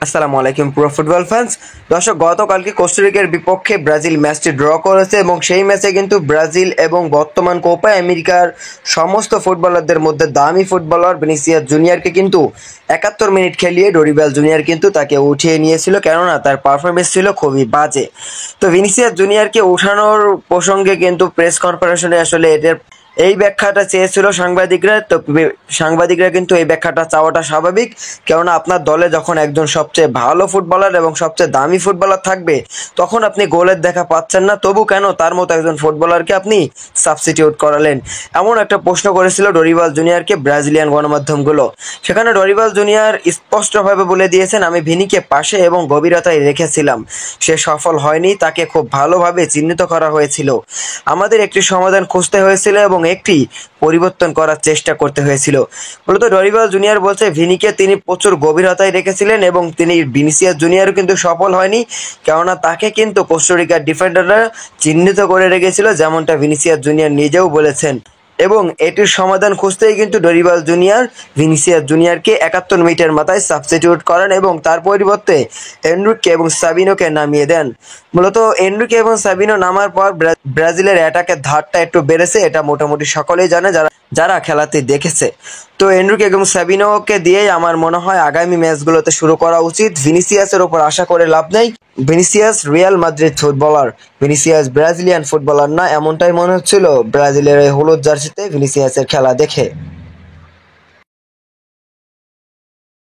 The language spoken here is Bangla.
আসসালামু আলাইকুম পুরো ফুটবল ফ্যান্স। দর্শক, গতকালকে কোস্টারিকার বিপক্ষে ব্রাজিল ম্যাচটি ড্র করেছে এবং সেই ম্যাচে কিন্তু ব্রাজিল এবং বর্তমান কোপা আমেরিকার সমস্ত ফুটবলারদের মধ্যে দামি ফুটবলার ভিনিসিয়াস জুনিয়রকে কিন্তু 71 মিনিট খেলিয়ে ডরিবাল জুনিয়র কিন্তু তাকে উঠিয়ে নিয়েছিল, কেননা তার পারফরমেন্স ছিল খুবই বাজে। তো ভিনিসিয়াস জুনিয়রকে উঠানোর প্রসঙ্গে কিন্তু প্রেস কনফারেন্সে আসলে এদের এই ব্যাখ্যাটা চেয়েছিল সাংবাদিকরা। তো সাংবাদিকরা কিন্তু এই ব্যাখ্যাটা চাওয়াটা স্বাভাবিক, কেননা আপনার দলে যখন একজন সবচেয়ে ভালো ফুটবলার এবং সবচেয়ে দামি ফুটবলার থাকবে তখন আপনি গোলের দেখা পাচ্ছেন না, তবু কেন তার মতো একজন ফুটবলারকে আপনি সাবস্টিটিউট করালেন, এমন একটা প্রশ্ন করেছিল ডরিবাল জুনিয়রকে ব্রাজিলিয়ান গণমাধ্যমগুলো। সেখানে ডরিবাল জুনিয়র স্পষ্টভাবে বলে দিয়েছেন, আমি ভিনিকে পাশে এবং গভীরতায় রেখেছিলাম, সে সফল হয়নি, তাকে খুব ভালোভাবে চিহ্নিত করা হয়েছিল, আমাদের একটি সমাধান খুঁজতে হয়েছিল এবং একটি পরিবর্তন করার চেষ্টা করতে হয়েছিল। মূলত ডরিবাল জুনিয়র বলছে ভিনিকে তিনি প্রচুর গভীরতায় রেখেছিলেন এবং তিনি ভিনিসিয়াস জুনিয়রও কিন্তু সফল হয়নি, কেননা তাকে কিন্তু কোস্টারিকার ডিফেন্ডাররা চিহ্নিত করে রেখেছিল, যেমনটা ভিনিসিয়াস জুনিয়র নিজেও বলেছেন। এবং এটির সমাধান খুঁজতেই কিন্তু ডরিবাল জুনিয়র ভিনিসিয়াস জুনিয়রকে 71 মিনিটের মাথায় সাবস্টিটিউট করেন এবং তার পরিবর্তে এনরিকে এবং সাবিনোকে নামিয়ে দেন। মূলত এনরিকে এবং সাবিনো নামার পর ব্রাজিলের অ্যাটাকের ধারটা একটু বেড়েছে, এটা মোটামুটি সকলেই জানে যারা খেলাতে দেখেছে। তো এনরিকে এবং সাবিনোকে দিয়েই আমার মনে হয় আগামী ম্যাচগুলোতে শুরু করা উচিত। ভিনিসিয়াসের ওপর আশা করে লাভ নেই, Vinicius Real Madrid footballer, Vinicius Brazilian footballer না, এমনটাই মনে হচ্ছিল ব্রাজিলের এই হলুদ জার্সিতে ভিনিসিয়াসের খেলা দেখে।